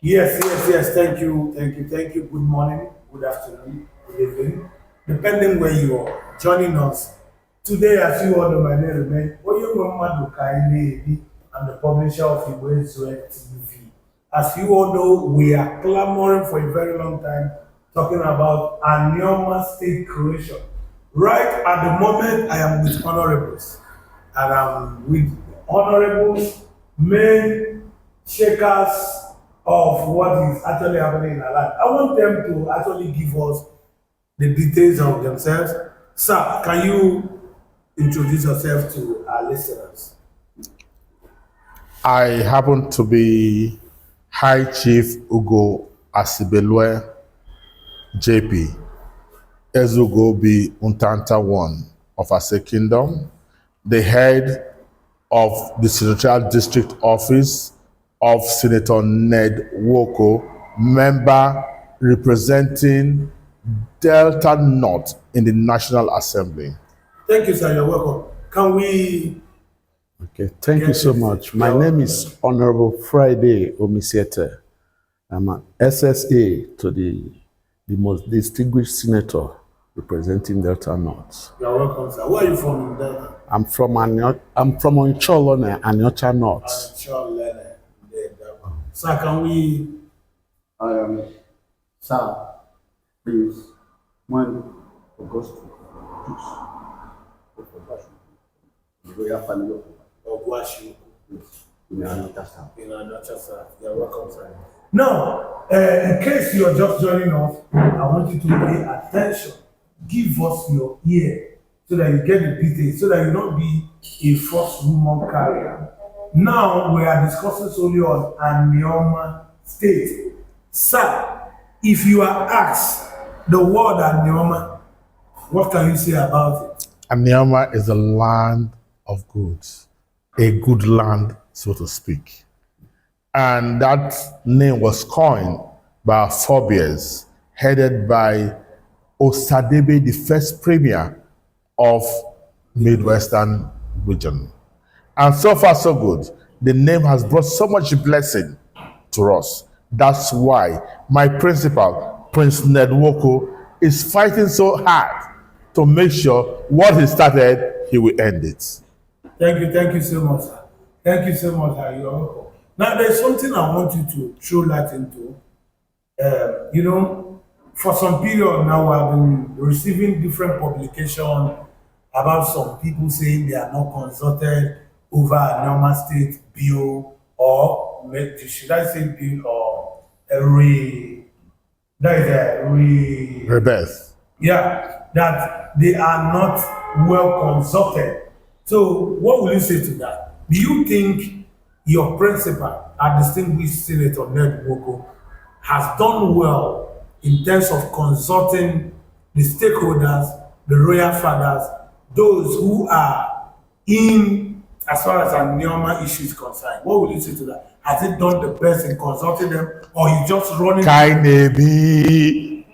Yes. Thank you. Good morning, good afternoon, good evening, depending where you are joining us. Today, as you all know, my name remains Oyemama Dukaile. I'm the publisher of EzeUgo-Obi. As you all know, we are clamoring for a very long time talking about Anioma state creation. Right at the moment, I am with honorables, and I'm with honorables, men, shakers of what is actually happening in our life. I want them to actually give us the details of themselves. Sir, can you introduce yourself to our listeners? I happen to be High Chief Ugo Asibelua JP, EzeUgo-Obi Ntanta 1 of Ase Kingdom, the head of the Senatorial District Office of Senator Ned Nwoko, member representing Delta North in the National Assembly. Thank you, sir. You're welcome. Can we? Okay, thank you so much. My name is Honorable Friday Omisiete. I'm an SSA to the most distinguished senator representing Delta North. You're welcome, sir. Where are you from in Delta? I'm from Oncholone, Anyocha North. Sir, can we? I am Sir Prince when Augustus the royal family Or Guashi? in Anioma, sir. In Anioma, sir. You're welcome, sir. Now, in case you're just joining us, I want you to pay attention. Give us your ear so that you get the details, so that you don't be a false rumor carrier. Now, we are discussing solely on Anioma State. Sir, if you are asked the word Anioma, what can you say about it? Anioma is a land of goods, a good land, so to speak. And that name was coined by our forebears, headed by Osadebe, the first premier of Midwestern region. And so far, so good. The name has brought so much blessing to us. That's why my principal, Prince Ned Nwoko, is fighting so hard to make sure what he started, he will end it. Thank you so much, sir. Thank you so much, sir. You're welcome. Now, there's something I want you to throw light into. For some period now, I've been receiving different publications about some people saying they are not consulted over a normal state bill or should I say bill or Rebirth. Yeah, that they are not well consulted. So, what will you say to that? Do you think your principal, a distinguished Senator Ned Nwoko, has done well in terms of consulting the stakeholders, the royal fathers, those who are in, as far as Anioma issue is concerned? What will you say to that? Has he done the best in consulting them, or he just running? Kainebi.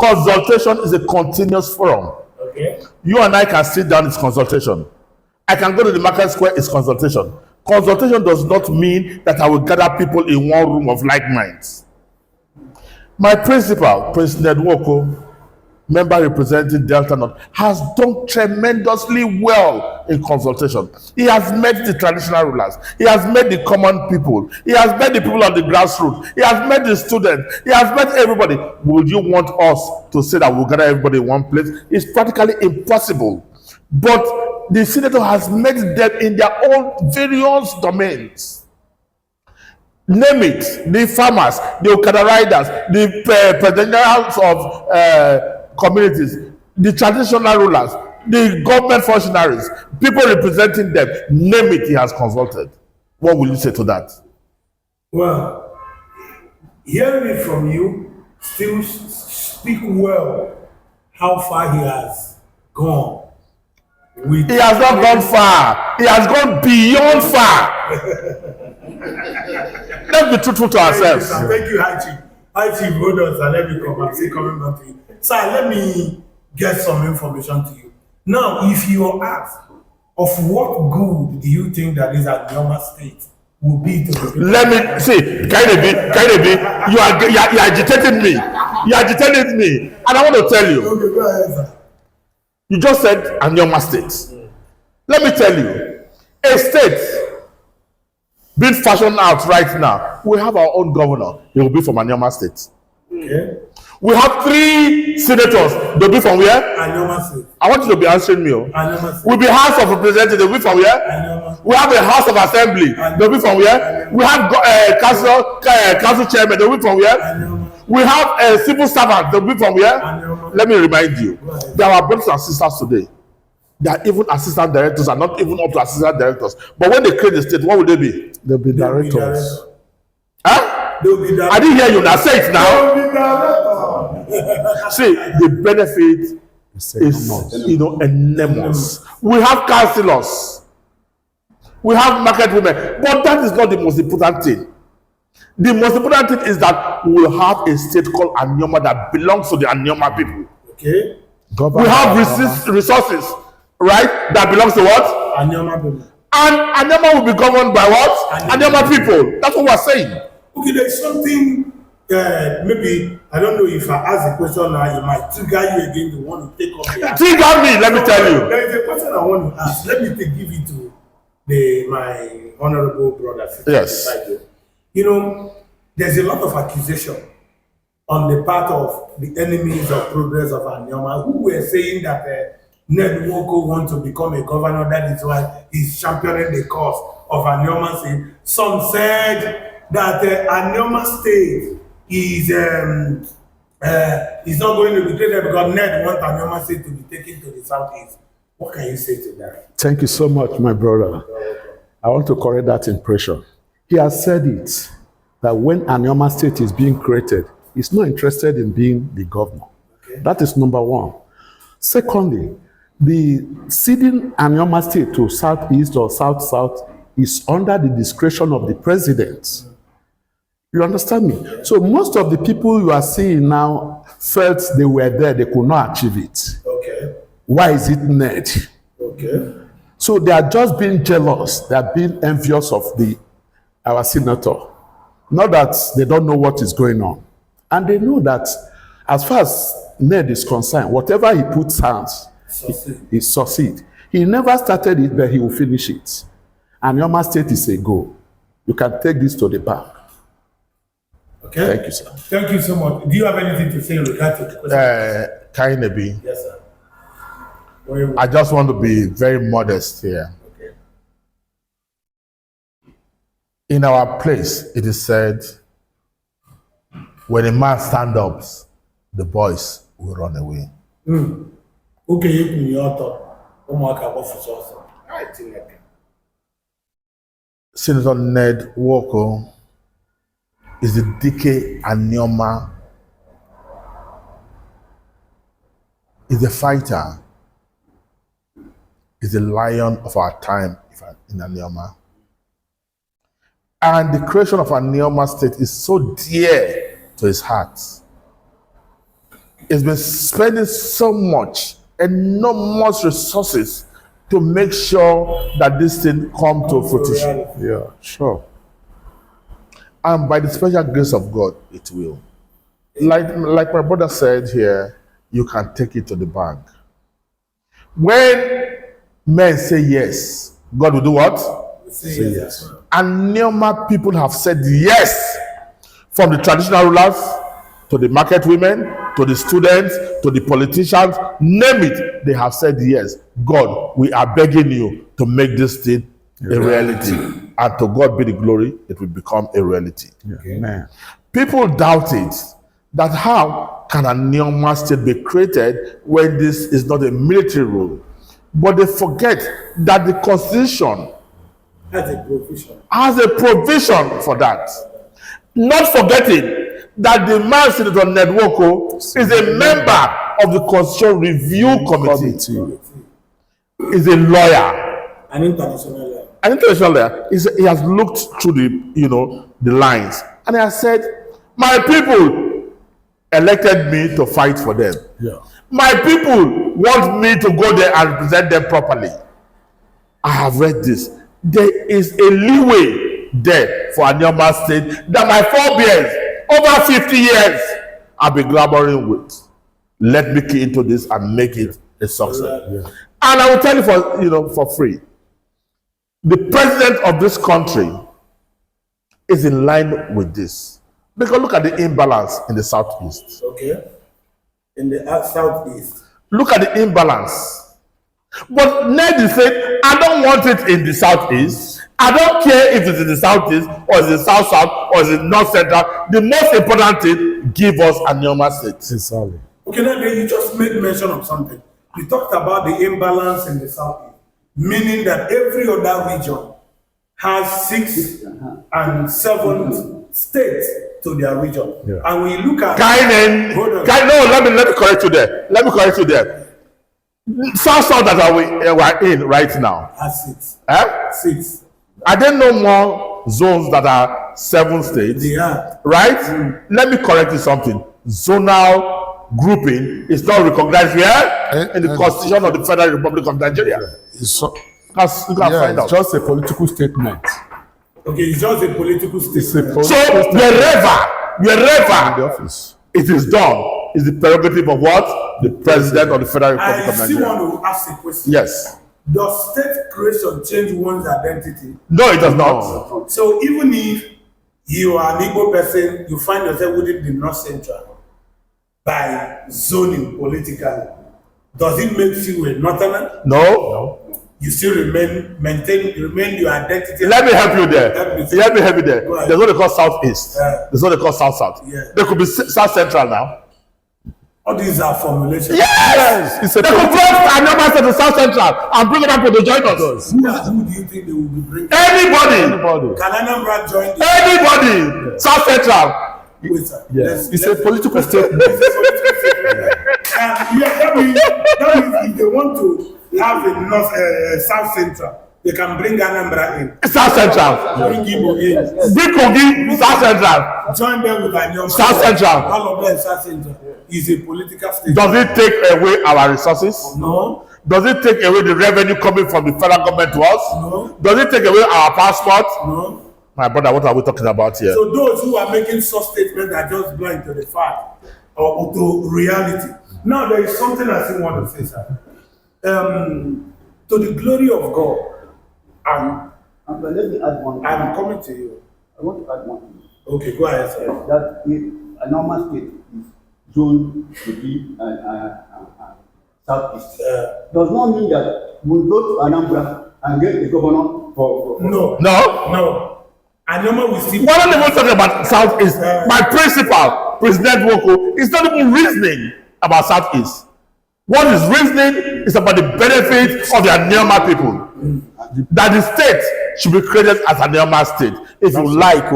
Consultation is a continuous forum. Okay. You and I can sit down, it's consultation. I can go to the market square, it's consultation. Consultation does not mean that I will gather people in one room of like minds. My principal, Prince Ned Nwoko, member representing Delta North, has done tremendously well in consultation. He has met the traditional rulers. He has met the common people. He has met the people on the grassroots. He has met the students. He has met everybody. Would you want us to say that we'll gather everybody in one place? It's practically impossible. But the senator has met them in their own various domains. Name it: the farmers, the Okada riders, the presidentials of communities, the traditional rulers, the government functionaries, people representing them. Name it, he has consulted. What will you say to that? Well, hearing it from you, still speak well how far he has gone. He has not gone far. He has gone beyond far. Let's be truthful to ourselves. Thank you, High Chief. High Chief, hold on, sir. Let me come. I'm still coming back to you. Sir, let me get some information to you. Now, if you are asked, of what good do you think that is Anioma State will be to the Let me see, Kairebi, you are agitating me. You are agitating me. And I want to tell you, Okay, go ahead, sir. you just said Anioma State. Let me tell you, a state being fashioned out right now, we have our own governor. He will be from Anioma State. Okay. We have 3 senators. They'll be from where? Anioma State. I want you to be answering me. Anioma State. We'll be House of Representatives. They'll be from where? Anioma. We have a House of Assembly. They'll be from where? We have council chairman. They'll be from where? Anioma. We have a civil servant. They'll be from where? Anioma. Let me remind you, there are brothers and sisters today. They are even assistant directors and not even up to assistant directors. But when they create the state, what will they be? They'll be directors. Huh? They'll be directors. I didn't hear you. Now say it now. They'll be directors. See, the benefit is, enormous. We have councillors. We have market women. But that is not the most important thing. The most important thing is that we will have a state called Anioma that belongs to the Anioma people. Okay. We have resources, right, that belongs to what? Anioma people. And Anioma will be governed by what? Anioma people. That's what we're saying. Okay, there's something, maybe, I don't know if I ask a question now, it might trigger you again to want to take up the Trigger me, let me tell you. There is a question I want to ask. Let me give it to my honorable brother. Yes. You know, there's a lot of accusation on the part of the enemies of progress of Anioma who were saying that Ned Nwoko wants to become a governor. That is why he's championing the cause of Anioma State. Some said that Anioma State is not going to be created because Ned wants Anioma State to be taken to the southeast. What can you say to that? Thank you so much, my brother. I want to correct that impression. He has said it, that when Anioma State is being created, he's not interested in being the governor. Okay. That is number one. Secondly, the ceding Anioma State to southeast or south-south is under the discretion of the president. You understand me? Yeah. So most of the people you are seeing now felt they were there, they could not achieve it. Okay. Why is it Ned? Okay. So they are just being jealous. They are being envious of our senator. Not that they don't know what is going on. And they know that as far as Ned is concerned, whatever he puts hands, he succeeds. He never started it, but he will finish it. And Anioma State is a goal. You can take this to the bank. Okay. Thank you, sir. Thank you so much. Do you have anything to say in regard to the question? Kainebi. Yes, sir. I just want to be very modest here. Okay. In our place, it is said, when a man stands up, the boys will run away. Okay, you can your thought. I think that. Senator Ned Nwoko is the DK Anioma, is a fighter, is the lion of our time in Anioma. And the creation of Anioma State is so dear to his heart. He's been spending so much, enormous resources to make sure that this thing come to fruition. Yeah, sure. And by the special grace of God, it will. Like my brother said here, you can take it to the bank. When men say yes, God will do what? Say yes. And Anioma people have said yes, from the traditional rulers to the market women, to the students, to the politicians, name it, they have said yes. God, we are begging you to make this thing a reality. And to God be the glory, it will become a reality. Okay. Amen. People doubt it, that how can a Anioma State be created when this is not a military rule? But they forget that the Constitution has a provision for that. Not forgetting that the man, Senator Ned Nwoko, is a member of the Constitution Review Committee. Is a lawyer. An international lawyer. An international lawyer. He has looked through the lines. And he has said, my people elected me to fight for them. Yeah. My people want me to go there and represent them properly. I have read this. There is a leeway there for Anioma State that my forebears over 50 years I've been clamoring with. Let me key into this and make it a success. Yeah. And I will tell you for free. The president of this country is in line with this. Because look at the imbalance in the southeast. Okay. In the southeast. Look at the imbalance. But Ned said, I don't want it in the southeast. I don't care if it's in the southeast or it's in the south or it's in north central. The most important thing, give us Anioma State. Exactly. Okay, now you just made mention of something. You talked about the imbalance in the southeast, meaning that every other region has 6 and 7 states to their region. Yeah. And when you look at Let me correct you there. South that we're in right now. has 6. Eh? 6. Are there no more zones that are 7 states? They are. Right? Let me correct you something. Zonal grouping is not recognized here in the Constitution of the Federal Republic of Nigeria. You can find out. It's just a political statement. Okay, it's just a political statement. So wherever In the office. it is done is the prerogative of what? The President of the Federal Republic I of still Nigeria. want to ask a question. Yes. Does state creation change one's identity? No, it does not. So even if you are an Igbo person, you find yourself within the North Central by zoning politically, does it make you a Northerner? No. You still remain your identity. Let me help you there. Let me help you there. Go ahead. There's what they call Southeast. There's what they call South. Yeah. There could be South Central now. All these are formulations. Yes! It's a They could bring Anioma State to South Central and bring them to join us. Who do you think they will be bringing? Anybody! Can Anambra join this? Anybody! South Central! Wait, sir. Yes. It's a political statement. Yeah, that means if they want to have a South Central, they can bring Anambra in. South Central! Bring Igbo in. Bring Kogi! South Central! Join them with Anioma. South Central! All of them South Central. Is a political statement. Does it take away our resources? No. Does it take away the revenue coming from the federal government to us? No. Does it take away our passport? No. My brother, what are we talking about here? So those who are making such statements are just blind to the fact or to reality. Now there is something I still want to say, sir. To the glory of God, And let me add one thing. I'm coming to you. I want to add one thing. Okay, go ahead, sir. That if a normal state is zoned to be southeast, does not mean that we go to Anambra and get the governor for No. No? Anioma will still. We're not even talking about Southeast. My principal, President Woko, is not even reasoning about Southeast. What is reasoning is about the benefit of the Anioma people. That the state should be created as Anioma State. If you like,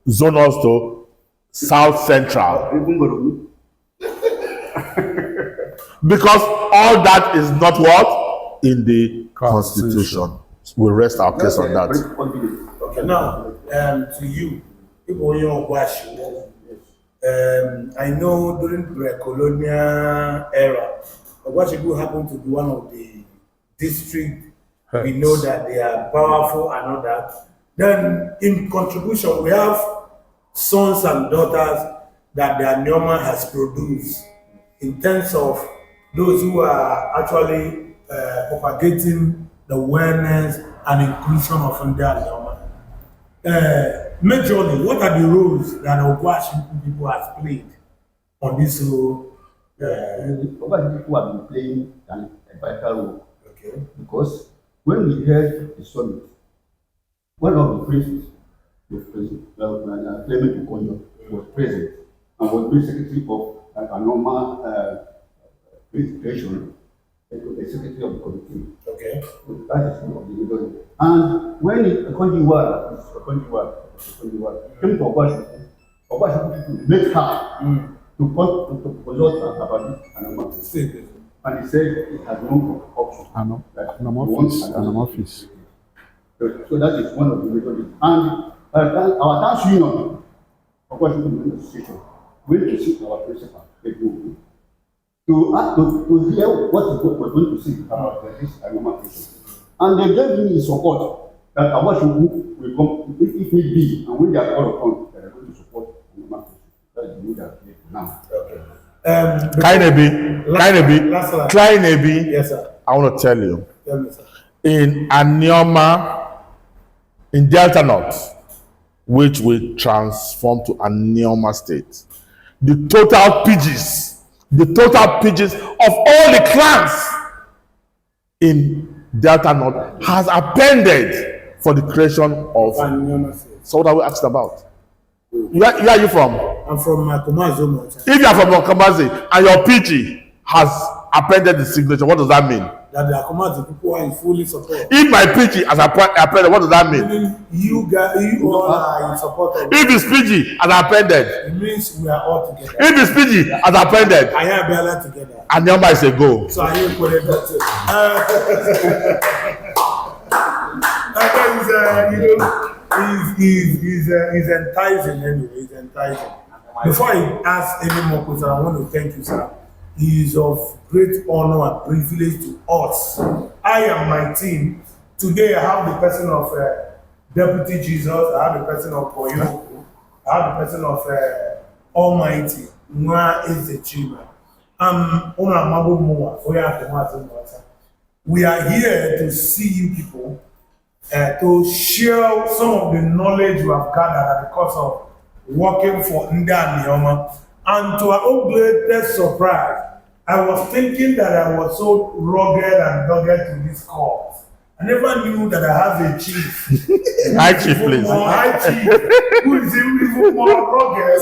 zone us to South Central. Because all that is not what? In the Constitution. We'll rest our case on that. Okay, now, to you, people in your I know during pre-colonial era, Ogwashibu happened to be one of the districts. We know that they are powerful and all that. Then, in contribution, we have sons and daughters that the Anioma has produced in terms of those who are actually propagating the awareness and inclusion of Anioma. Majorly, what are the roles that Ogwashibu people has played on this role? Ogwashibu people have been playing a vital role. Okay. Because when we held the summit, one of the princes, Clement Okonjo, was present and was the secretary of Anioma Creation, the secretary of the committee. Okay. That is one of the leaders. And when Okonjo came to Ogwashibu people met her to consult about Anioma. And he said it has no option. An office. So that is one of the methods. And our town's union, of course, we association, went to see our principal, to hear what we're going to see about this Anioma case. And they gave me support that Awashuku will come if need be, and when they are called upon, they are going to support Anioma. That is the mood that we now. Kleinebi, Yes, sir. I want to tell you, Tell me, sir. in Anioma, in Delta North, which will transform to Anioma State, the total PGs of all the clans in Delta North has appended for the creation of. So what are we asking about? Where are you from? I'm from Kumazomo. If you are from Okamazi and your PG has appended the signature, what does that mean? That the Akumazi people are in fully support. If my PG has appended, what does that mean? Meaning you all are in support of. If his PG has appended, It means we are all together. if his PG has appended, I am Bella together. Anioma is a go. So I ain't put it that too. He's enticing anyway. He's enticing. Before I ask any more questions, I want to thank you, sir. He is of great honor and privilege to us. I and my team, today I have the person of Deputy Jesus, I have the person of Koyo, I have the person of Almighty, Nwa Ezechima. We are here to see you people, to share some of the knowledge you have gathered at the course of working for Anioma. And to our own greatest surprise, I was thinking that I was so rugged and dogged to this cause. I never knew that I have a chief. High chief, please. High chief, who is even more rugged,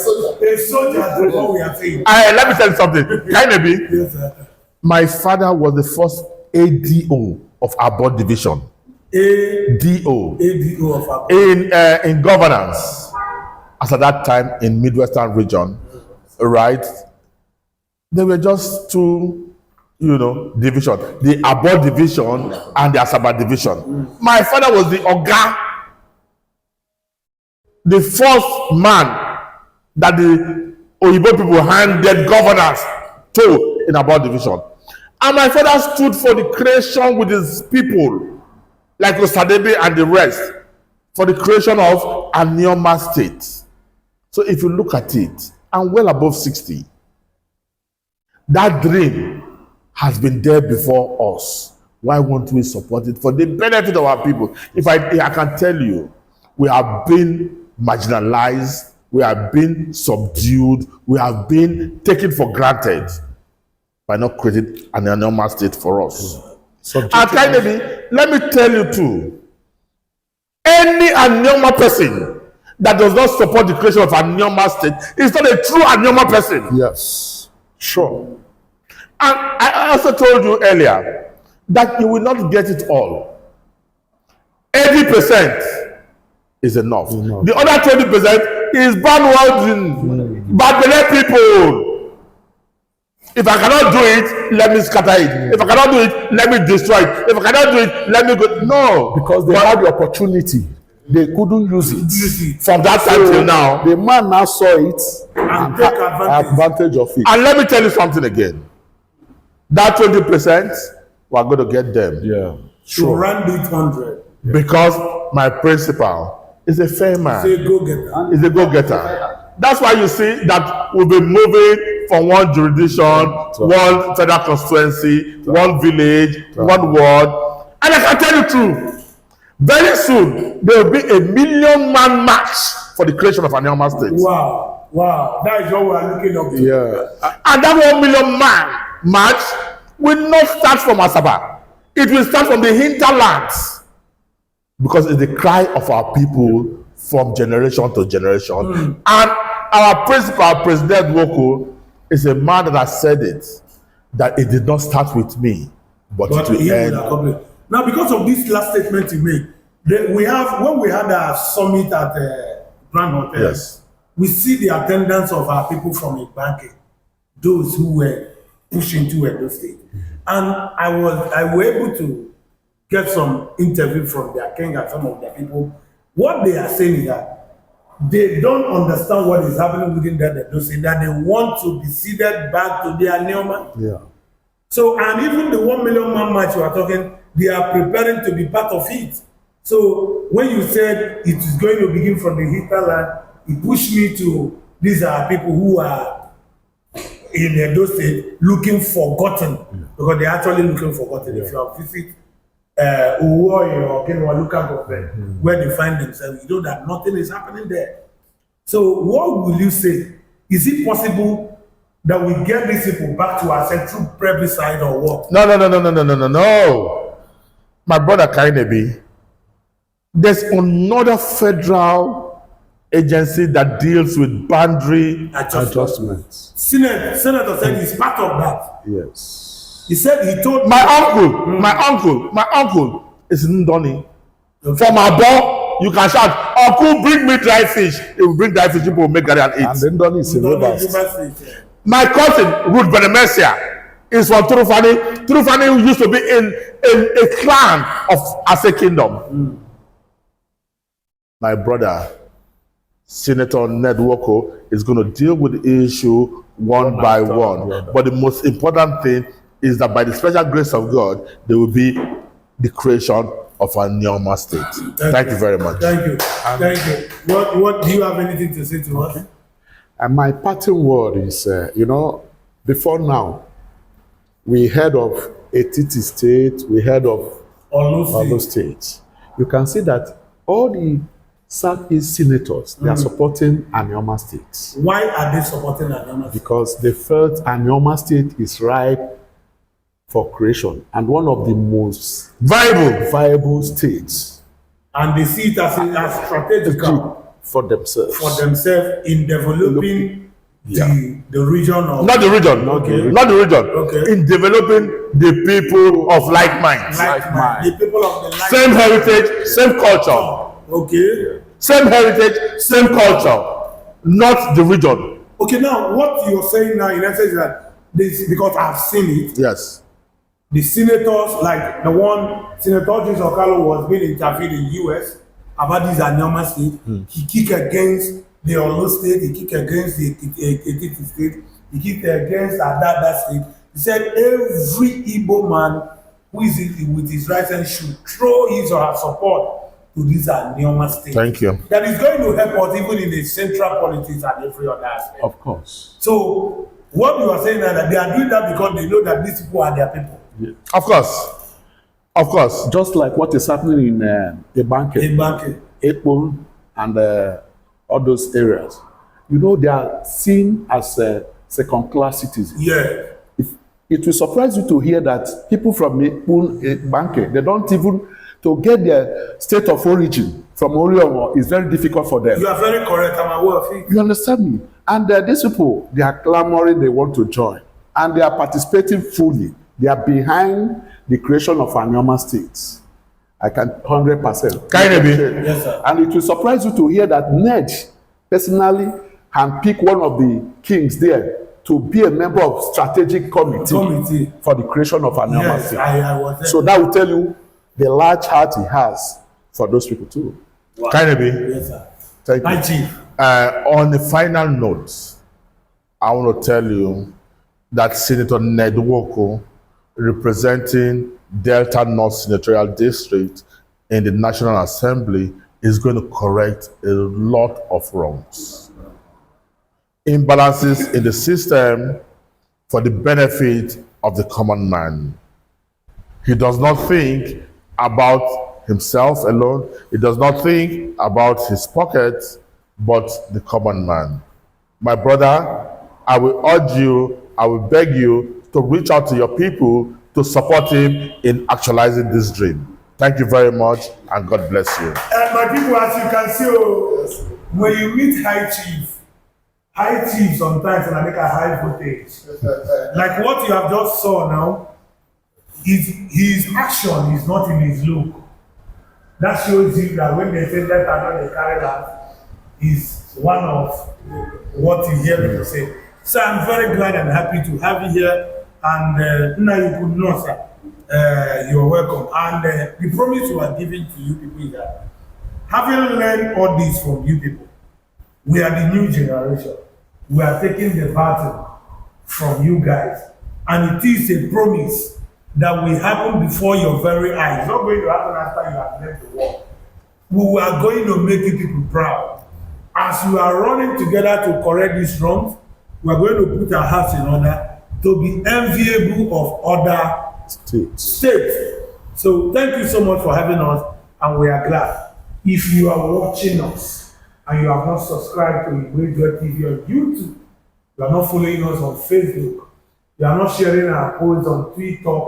a soldier than what we are saying. Let me tell you something. Kleinebi, Yes, sir. my father was the first ADO of our division. ADO of our In governance, as at that time in Midwestern region, right? There were just two, division: the Abo division and the Asaba division. My father was the Oga, the first man that the Oyibo people handed governance to in Abo division. And my father stood for the creation with his people, like Osadebe and the rest, for the creation of Anioma State. So if you look at it, I'm well above 60. That dream has been there before us. Why won't we support it for the benefit of our people? If I can tell you, we have been marginalized, we have been subdued, we have been taken for granted by not creating an Anioma State for us. And Kleinebi, let me tell you too, any Anioma person that does not support the creation of Anioma State is not a true Anioma person. Yes, sure. And I also told you earlier that you will not get it all. 80% is enough. The other 20% is bandwagon, bad people. If I cannot do it, let me scatter it. If I cannot do it, let me destroy it. If I cannot do it, let me go. No. Because they had the opportunity. They couldn't use it. From that time till now. The man now saw it and take advantage of it. And let me tell you something again. That 20%, we're going to get them. Yeah. To run it 100. Because my principal is a fair man. Say go getter. Is a go-getter. That's why you see that we'll be moving from one jurisdiction, one federal constituency, one village, one ward. And I can tell you truth. Very soon, there will be a 1 million man march for the creation of Anioma State. Wow. That is what we are looking up to. Yeah. And that 1 million man march will not start from Asaba. It will start from the hinterlands. Because it's the cry of our people from generation to generation. And our principal, President Woko, is a man that has said it, that it did not start with me, but it will end. Now, because of this last statement you made, when we had our summit at Grand Hotel, Yes. we see the attendance of our people from Ibanke, those who were pushing to Edo State. And I was able to get some interview from their king and some of their people. What they are saying is that they don't understand what is happening within that Edo State, that they want to be seeded back to their Anioma. Yeah. So, and even the 1 million man march you are talking, they are preparing to be part of it. So, when you said it is going to begin from the hinterland, it pushed me to these are people who are in Edo State looking forgotten, because they're actually looking forgotten. If you have visit Uwoy or Kenwa local government, where they find themselves, you know that nothing is happening there. So what will you say? Is it possible that we get these people back to our central plebiscite or what? No. My brother Kainebi, there's another federal agency that deals with boundary Adjustments. Senator said he's part of that. Yes. He said he told my uncle is Ndoni. From above, you can shout, Uncle, bring me dry fish. He will bring dry fish, people will make garri and eat. And then Ndoni is in Rivers. My cousin, Ruth Benemesia, is from Turufani. Turufani used to be in a clan of Ase Kingdom. My brother, Senator Ned Woko, is going to deal with the issue one by one. But the most important thing is that by the special grace of God, there will be the creation of a Anioma state. Thank you very much. Thank you. Thank you. What do you have anything to say to us? And my parting word is, before now, we heard of Etiti State, we heard of Olo State. You can see that all the Southeast senators, they are supporting Anioma State. Why are they supporting Anioma State? Because they felt Anioma State is ripe for creation and one of the most viable states. And they see it as strategical for themselves. In developing the region of... Not the region. Okay. Not the region. Okay. In developing the people of like minds. The people of the like same heritage, same culture. Okay. Same heritage, same culture. Not the region. Okay, now what you're saying now in essence is that this, because I've seen it. Yes. The senators, like the one Senator James Okalo was being interviewed in US about this Anioma state. He kicked against the Olo state, he kicked against the Etiti state, he kicked against Adada state. He said every Igbo man who is with his right hand should throw his or her support to this Anioma state. Thank you. That is going to help us even in the central politics and every other aspect. Of course. So what you are saying now that they are doing that because they know that these people are their people. Yeah. Of course. Just like what is happening in Ibanke, Ekpon, and all those areas. They are seen as second-class citizens. Yeah. It will surprise you to hear that people from Ibanke, they don't even, to get their state of origin from Oriomo is very difficult for them. You are very correct. I'm aware of it. You understand me? And these people, they are clamoring, they want to join. And they are participating fully. They are behind the creation of Anioma states. I can 100%. Yes, sir. And it will surprise you to hear that Ned personally handpicked one of the kings there to be a member of strategic committee for the creation of Anioma state. I was there. So that will tell you the large heart he has for those people too. Wow. Yes, sir. Thank you. My chief. On the final note, I want to tell you that Senator Ned Woko, representing Delta North Senatorial District in the National Assembly, is going to correct a lot of wrongs. Imbalances in the system for the benefit of the common man. He does not think about himself alone. He does not think about his pockets, but the common man. My brother, I will urge you, I will beg you to reach out to your people to support him in actualizing this dream. Thank you very much, and God bless you. And my people, as you can see, when you meet high chief sometimes and I make a high voltage. Like what you have just saw now, his action is not in his look. That shows you that when they say that I know they carry that is one of what you hear people say. So I'm very glad and happy to have you here. And now you could know, sir, you're welcome. And the promise we are giving to you people is that having learned all this from you people, we are the new generation. We are taking the baton from you guys. And it is a promise that will happen before your very eyes. It's not going to happen after you have left the world. We are going to make you people proud. As we are running together to correct these wrongs, we are going to put our hearts in order to be enviable of other states. So thank you so much for having us, and we are glad. If you are watching us and you have not subscribed to EzeUgo TV on YouTube, you are not following us on Facebook, you are not sharing our posts on Twitter,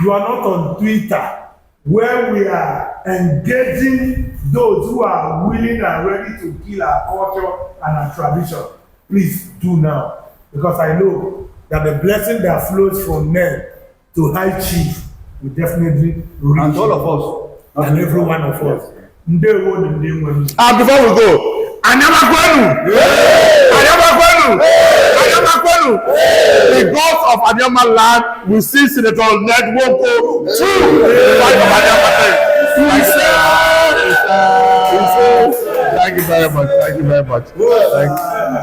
you are not on Twitter, where we are engaging those who are willing and ready to kill our culture and our tradition, please do now. Because I know that the blessing that flows from men to high chief will definitely reach And all of us. and every one of us. And before we go, Anioma kwenu! Anioma kwenu! Anioma kwenu! The gods of Anioma land will see Senator Ned Woko through the fight of Anioma. Thank you very much. Thank you very much. Thank you.